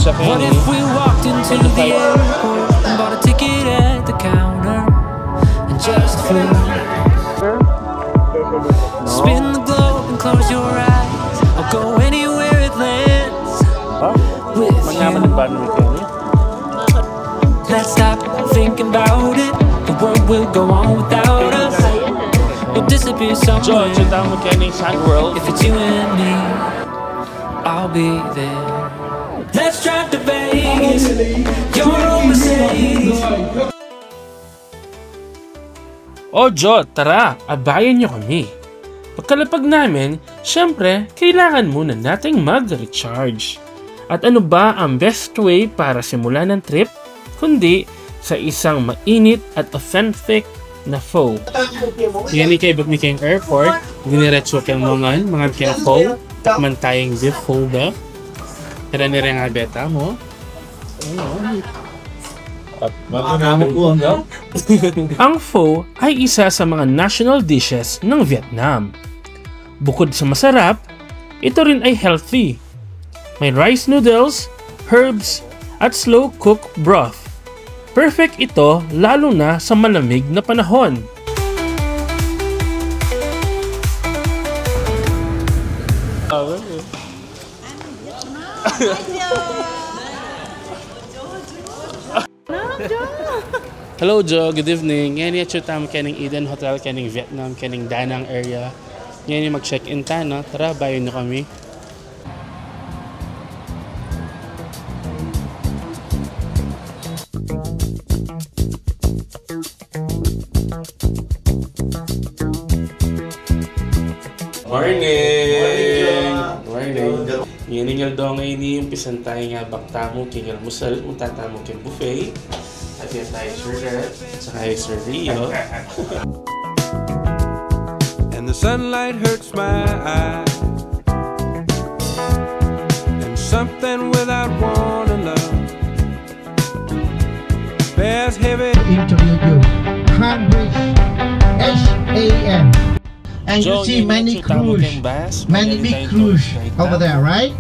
siya kayo What ni. if we walked into the airport and bought a ticket at the counter and just flew? Spin the globe and close your eyes. I'll go anywhere it lands with Manyaman you. ng bano ni Kenny. Let's stop thinking about it. The world will go on without us. We'll disappear somewhere. George, yung mo Kenny Sun World. If it's you and me, I'll be there. Let's drive to Vegas. Your own Mercedes. O Jo, tara, abayan niyo kami. Pagkalapag namin, syempre, kailangan muna nating mag-recharge. At ano ba ang best way para simulan ng trip? Kundi sa isang mainit at authentic na pho. Yan kay ibag ni King Airport, giniretso kang mga kaya pho, takman tayong beef pho ba? Kaya nire nga beta mo. Ang pho ay isa sa mga national dishes ng Vietnam. Bukod sa masarap, ito rin ay healthy. May rice noodles, herbs, at slow-cooked broth. Perfect ito lalo na sa malamig na panahon. Hello Jo, good evening. Ngayon yung tam kaning Eden Hotel, kaning Vietnam, kaning Da Nang area. Ngayon yung mag-check-in ta, no? Tara, bayan nyo kami. Morning! Morning! Ngayon yung daw ngayon yung pisan tayo nga baktamo, kingal musal, utatamo king buffet. At yan tayo Sir Red, saka Sir Rio. And the sunlight hurts my eyes, and something without wanting love bears heavy. Interview you. Cambridge HAM. And you see many cruise, many big cruise over there, right?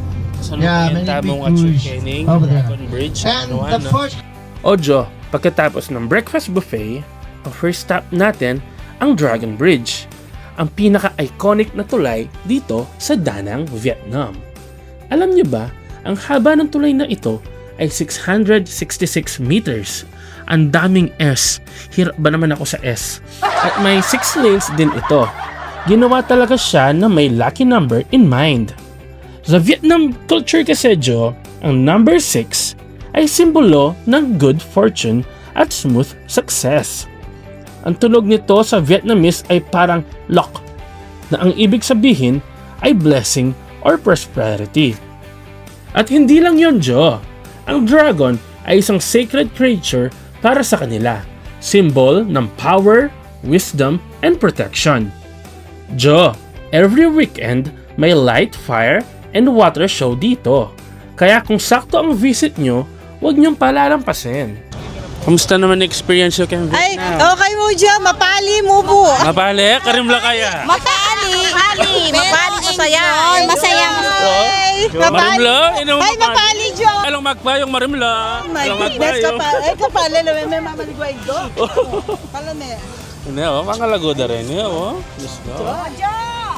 Yeah, many big cruise over there. And the first... Ojo, pagkatapos ng breakfast buffet, ang first stop natin ang Dragon Bridge, ang pinaka-iconic na tulay dito sa Da Nang, Vietnam. Alam niyo ba, ang haba ng tulay na ito ay 666 meters. Ang daming S. Hirap ba naman ako sa S? At may 6 lanes din ito. Ginawa talaga siya na may lucky number in mind. Sa Vietnam culture kasi Jo, ang number 6 ay simbolo ng good fortune at smooth success. Ang tunog nito sa Vietnamese ay parang lock, na ang ibig sabihin ay blessing or prosperity. At hindi lang yon Jo, ang dragon ay isang sacred creature para sa kanila, symbol ng power, wisdom, and protection. Jo, every weekend may light, fire, and water show dito. Kaya kung sakto ang visit nyo, huwag nyong palalampasin. Kamusta naman experience yung Vietnam? Ay, okay mo dyan. Mapali mo po. Mapali? Karimla kaya? Mapali. Mapali masaya. Masaya. Marimla? Ay, mapali dyan. Alang magpayong marimla. My goodness, kapali. May mamaligway do. Palame. Hindi, mga lagoda rin. Gusto.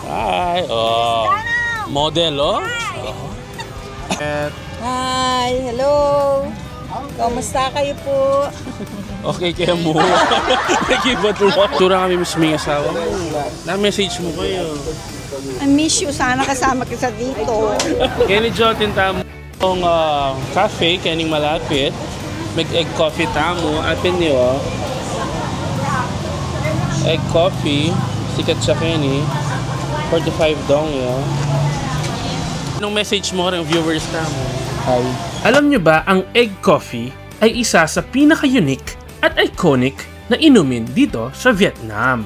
Ay, model, Hi, hello. Kamusta kayo po? Okay kaya mo. Nag-ibot lang. Tura kami mismo yung asawa mo. Na-message mo kayo. I miss you. Sana kasama kita dito. Kaya ni Jotin tamo ang cafe, kaning malapit. Mag-egg coffee tamo. Apin niyo, egg coffee. Sikat siya Kenny. 45 dong yun. Anong message mo rin viewers tamo? Hi. Alam nyo ba, ang egg coffee ay isa sa pinaka-unique at iconic na inumin dito sa Vietnam.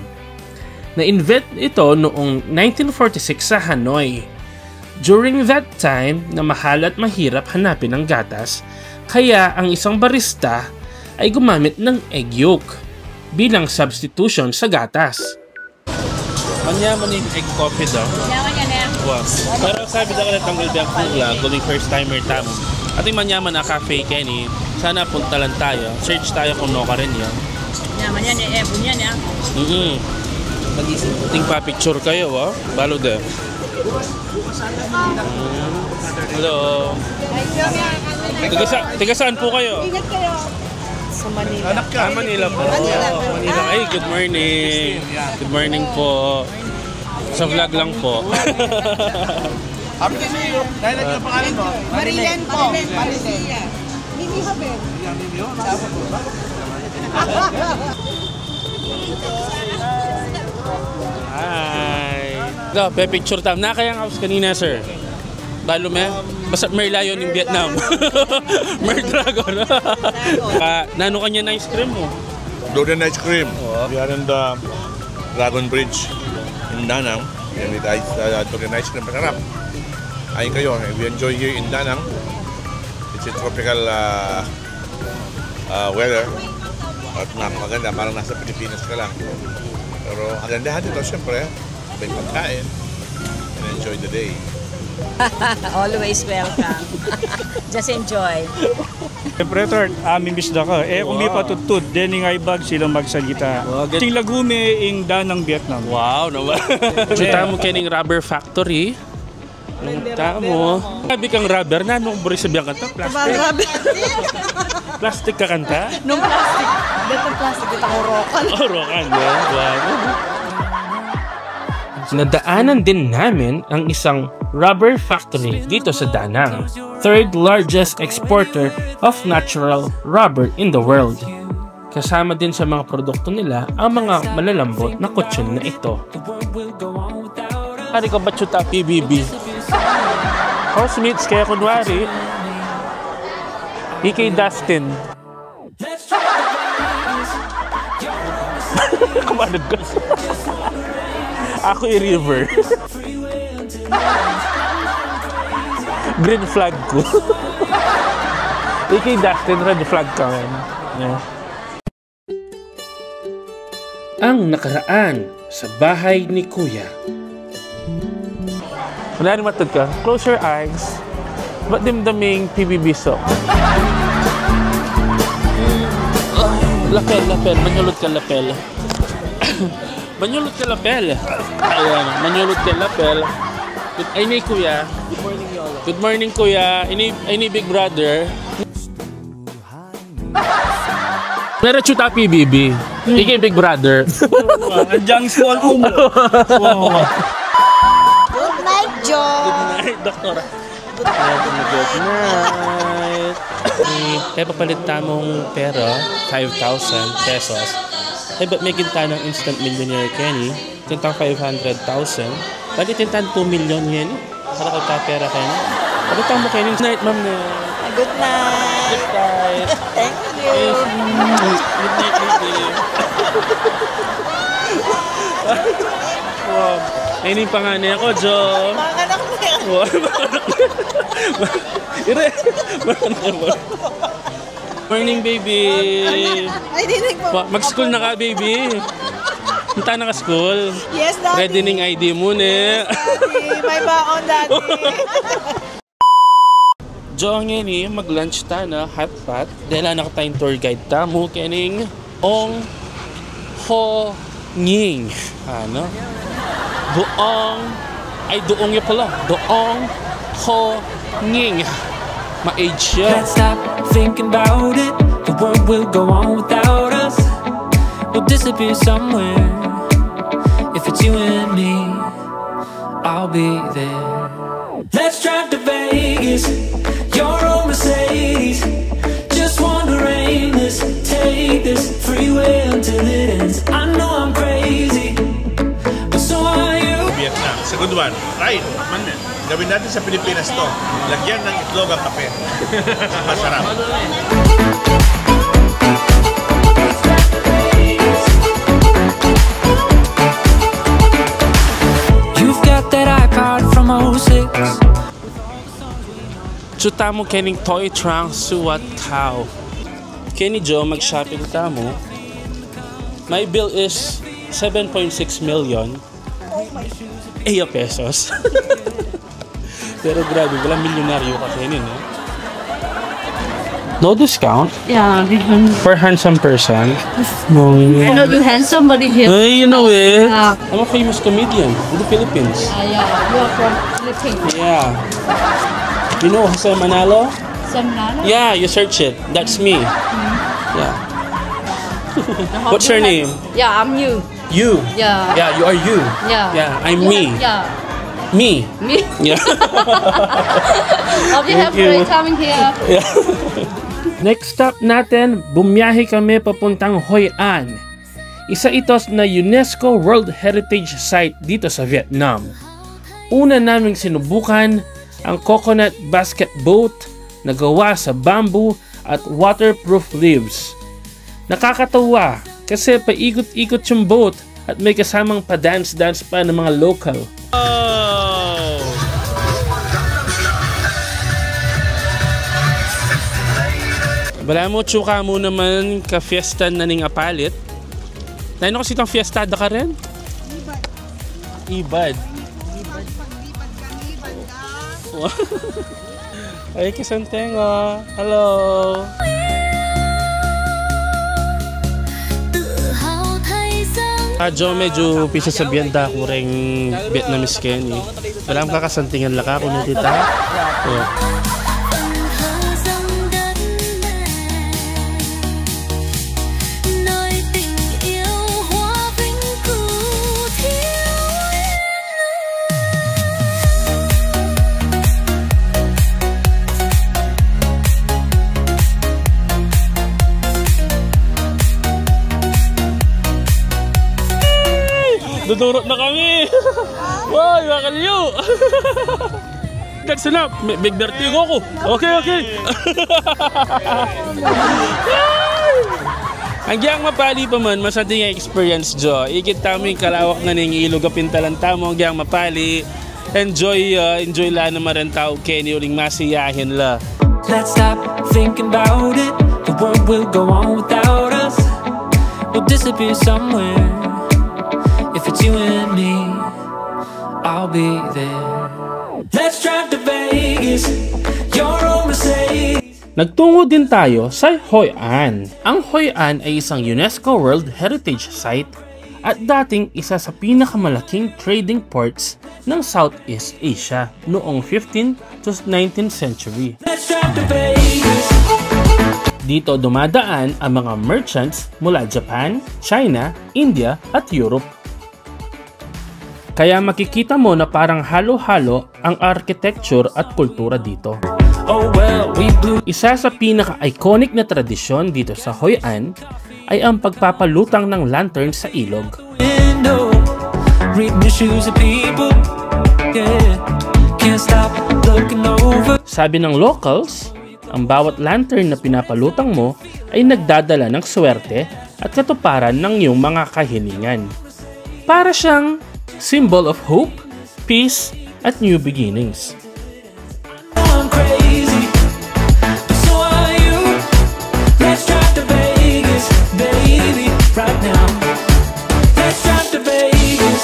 Na-invent ito noong 1946 sa Hanoi. During that time na mahal at mahirap hanapin ang gatas, kaya ang isang barista ay gumamit ng egg yolk bilang substitution sa gatas. Manyaman yung egg coffee daw. Wow. Pero sabi daw na tanggal biang kula, going first timer tamo. Ating manyaman na cafe, Kenny. Sana punta lang tayo. Search tayo kung no ka rin yan. Yaman yan, ebon yan, ya. Ting pa-picture kayo, Balo de. Hello. Tiga saan po kayo? Ingat kayo. Sa Manila. Anak ka? Manila po. Manila. Ay, good morning. Good morning po. Sa vlog lang po. Happy to see you. Dahil naging pangalan mo? Marilen po. Marilen. Mimi Habel. Hi. Pe-picture time. Nakayang house kanina, sir. Balo me? Basta Mer Lion in Vietnam. Mer Dragon. Nano kanya na ice cream mo? Golden ice cream. We are in the Dragon Bridge in Danang. And it is Golden ice cream. Masarap. Ayun kayo. We enjoy here in Danang. It's a tropical weather. At maganda. Parang nasa Pilipinas ka lang. Pero ang gandahan dito, syempre, may pagkain. And enjoy the day. Always welcome. Just enjoy. Siyempre, mimiss na ka. Kung di patutod, then nga ibag silang magsalita. Ting lagume ing Danang Vietnam. Wow, naman. Chuta mo kining rubber factory. Tamo. Sabi kang rubber na, nung buri sabihan kanta, plastic. Plastic ka kanta? Nung plastic. Dito plastic, dito ang rokan. Rokan, wow. Nadaanan din namin ang isang rubber factory dito sa Danang, third largest exporter of natural rubber in the world. Kasama din sa mga produkto nila ang mga malalambot na kutsyon na ito. Pari ko ba chuta PBB? Housemates kaya kunwari, PK Dustin. Kumanod ko. Ako i-river. Green flag ko. Ikay Dustin, red flag ka man. Yeah. Ang nakaraan sa bahay ni Kuya. Wala rin matod ka. Close your eyes. Ba't dimdaming PBB so? Lapel. Manyulot ka lapel. Manyulot ka lapel. Ayan, manyulot ka lapel. Ay ni Kuya. Good morning, Yolo. Good morning, Kuya. Ay ni Big Brother. Pero chuta PBB. Ikay Big Brother. Andiyan small ko mo. Good night, Joe. Good night, Doktora. Good night. Kaya papalit tamong pera, 5,000 pesos. Ay, ba't may kinta ng instant millionaire, Kenny? Tintang 500,000. Bali, tintan 2 million yen. Para ka pera, Kenny. Pagkatang mo, Kenny. Good night, ma'am na. Good night. Good night. Thank you. Good night, baby. Wow. Ayun yung panganay ako, Jo. Mga anak mo yan. Wow. Ire. Morning, baby. Ay, dinig po. Mag-school na ka, baby. Punta na ka school. Yes, Daddy. Ready ning ID mo, ne? Daddy, may baon, Daddy. Jo, ngayon mag-lunch ta na hot pot. Dahil nakatayong tour guide ta mo, kening Ong Ho Nging. Ano? Doong ya pala. Doong Ho Nging. Ma-age siya. Can't stop thinking about it. The world will go on without us. We'll disappear somewhere. If it's you and me, I'll be there. Let's drive to Vegas. Your old Mercedes. Just wander aimless. Take this freeway until it ends. I know I'm crazy, but so are you. Vietnam. Second one. Right. Gawin natin sa Pilipinas to. Lagyan ng itlog ang kape. Masarap. You've got that iPod from 06. Chuta mo kening toy trunk suwat cow. Kenny Jo, mag-shopping ta mo. My bill is 7.6 million. Pesos. Pero grabe, walang milyonaryo ka, Kenny, no? No discount? Yeah, different. For handsome person? No. I know you handsome, but here. Hey, you know it. Yeah. I'm a famous comedian in the Philippines. Yeah, you are from Philippines. Yeah. You know Jose Manalo? Samnala? Yeah, you search it. That's me. Yeah. What's your name? Yeah, I'm you. You. Yeah. Yeah, you are you. Yeah. Yeah, I'm me. Yeah. Me. Me. Yeah. Hope you have great coming here. Next stop natin, bumiyahe kami papuntang Hoi An. Isa ito na UNESCO World Heritage Site dito sa Vietnam. Una naming sinubukan ang coconut basket boat na gawa sa bamboo at waterproof leaves. Nakakatawa kasi paikot-ikot yung boat at may kasamang pa-dance-dance pa ng mga local. Bala mo, tsuka mo naman ka-fiesta na ning apalit. Naino kasi itong fiestada ka rin? Ibad. Ay, kisantenga. Hello. Jo, medyo pisa sa biyanda ko rin Vietnamese Kenny. Walang kakasantingan laka ko na tita. Oh. Dudurot na kami! Wow, makalyo! That's enough! Big vertigo ko! Okay! Ang giyang mapali pa man, masading experience, Jo. Ikit tamo yung kalawak na ning ilog apintalan tamo, ang giyang mapali. Enjoy la naman rin tao, Kenny, uling masiyahin la. Let's stop thinking about it. The world will go on without us. We'll disappear somewhere. If it's you and me, I'll be there. Let's drive to Vegas, your own Mercedes. Nagtungo din tayo sa Hoi An. Ang Hoi An ay isang UNESCO World Heritage Site at dating isa sa pinakamalaking trading ports ng Southeast Asia noong 15th to 19th century. Let's drive to Vegas. Dito dumadaan ang mga merchants mula Japan, China, India at Europe. Kaya makikita mo na parang halo-halo ang architecture at kultura dito. Isa sa pinaka-iconic na tradisyon dito sa Hoi An ay ang pagpapalutang ng lantern sa ilog. Sabi ng locals, ang bawat lantern na pinapalutang mo ay nagdadala ng swerte at katuparan ng iyong mga kahilingan. Para siyang symbol of hope, peace, at new beginnings. I'm crazy, but so are you. Let's drive to Vegas, baby, right now. Let's drive to Vegas.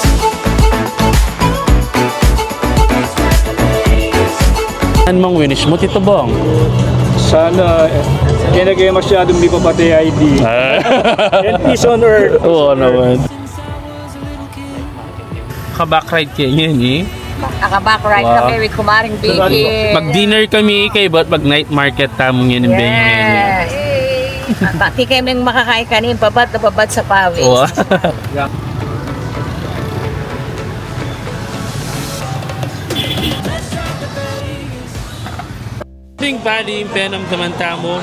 Ano mong winish mo, Tito Bong? Sana kinagay masyadong di pa pati ID. And peace on earth. Oo naman. Back-ride kayo yun eh. Naka-back-ride kami with Kumaring Biggie. Mag-dinner kami kay but mag-night market tamong yun yung yes. Pati kami makakain kanin, babad na babad sa pawis. Wow. Ting pali yung penam naman tamo.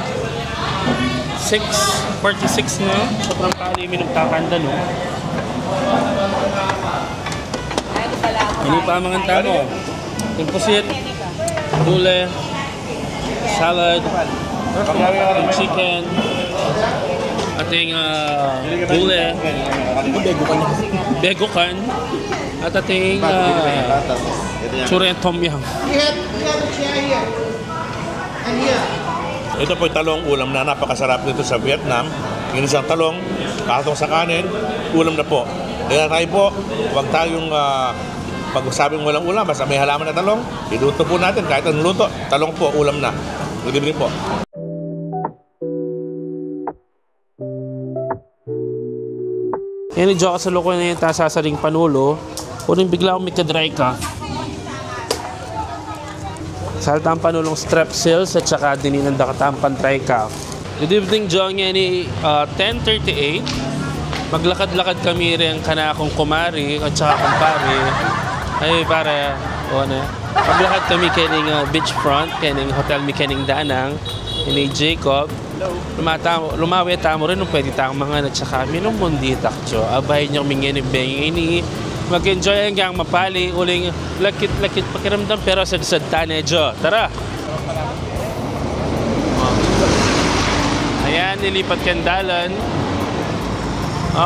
6:46 na. Sobrang pali yung minagkakanda no. Ano pa mga tamo? Imposit, gulay, salad, chicken, ating gulay, begokan, at ating chureng tom yum. Ito po yung talong ulam na napakasarap dito sa Vietnam. Yung isang talong, katong sa kanin, ulam na po. Kaya tayo po, huwag tayong pag-usabing walang ulam, basta may halaman na talong, iluto po natin kahit anong luto, talong po, ulam na. Good evening po. Yan yung joke sa loko na yung sasaling panulo. Unang bigla akong may kadry ka. Salta ang panulong strepsils at saka dininanda ka ang pantry ka. Good evening, John. Yan 10:38. Maglakad-lakad kami rin kana akong kumari at saka kumpare. Ay, para, maglakad kami kaning beachfront, kaning hotel mi kaning Danang, ni Jacob. Lumawi tamo rin nung pwede tayong mga natsaka minong mundi takcho. Abay niyo mingin ini mag-enjoy hanggang mapali uling lakit-lakit pakiramdam pero sad-sad tane jo. Tara. Ayan, nilipat kandalan.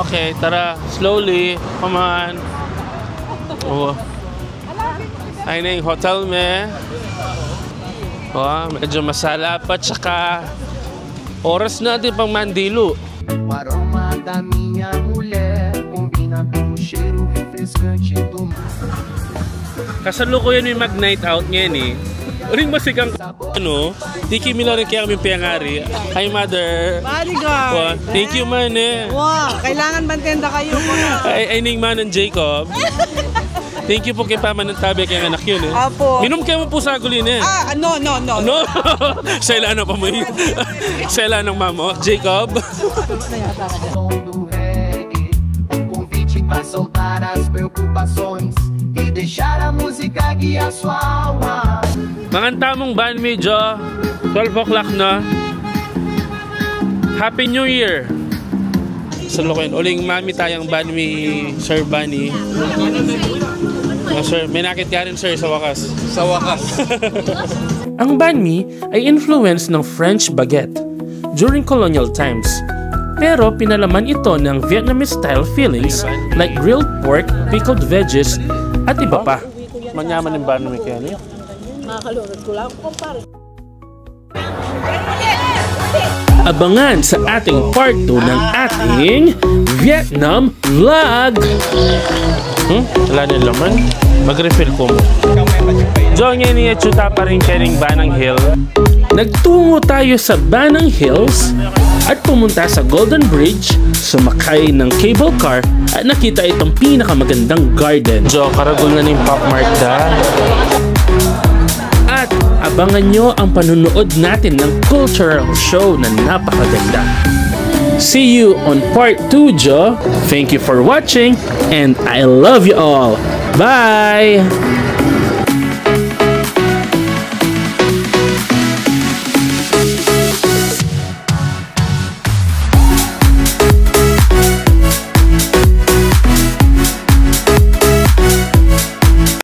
Okay, tara. Slowly. Come on. Oh. Ay na yung hotel me. Oh, medyo masala pa. Tsaka oras natin pang Mandilo. O aroma da minha mulher combina com o cheiro refrescante do mar. Kasalukuyan yung mag-night out ngayon eh. Uling masikang Tiki Mila rin kaya kami piyangari. Hi, Mother. Bodyguard. Oh, thank you, man eh. Wow, kailangan bantenda kayo. Ay, ning man ng Jacob. Thank you po kay Pama ng tabi kaya anak yun eh. Apo. Minom kayo mo po sa agulin eh. No. No? Sa ilan pa mo yun? Sa ilan ng mamo? Jacob? Convite para soltar as preocupações e deixar a música guiar sua alma. Mga tamong band medyo 12 o'clock na. Happy New Year! Sa lokin, uling mami tayong band mi Sir Bunny. Sir, may nakit ka rin sir sa wakas. Sa wakas. Ang banh mi ay influence ng French baguette during colonial times. Pero pinalaman ito ng Vietnamese-style fillings like grilled pork, pickled veggies, at iba pa. Manyaman yung banh mi kaya niyo? Makakalunod ko lang, kumpare. Abangan sa ating part 2 ng ating Vietnam vlog! Wala na laman. Mag-refill ko mo. Diyan nga niya chuta pa rin karing Banang Hill. Nagtungo tayo sa Banang Hills at pumunta sa Golden Bridge, sumakay ng cable car at nakita itong pinakamagandang garden. Diyo, karagol na ng Pop Mart da. At abangan nyo ang panunood natin ng cultural show na napakaganda. See you on part 2, Jo. Thank you for watching and I love you all. Bye!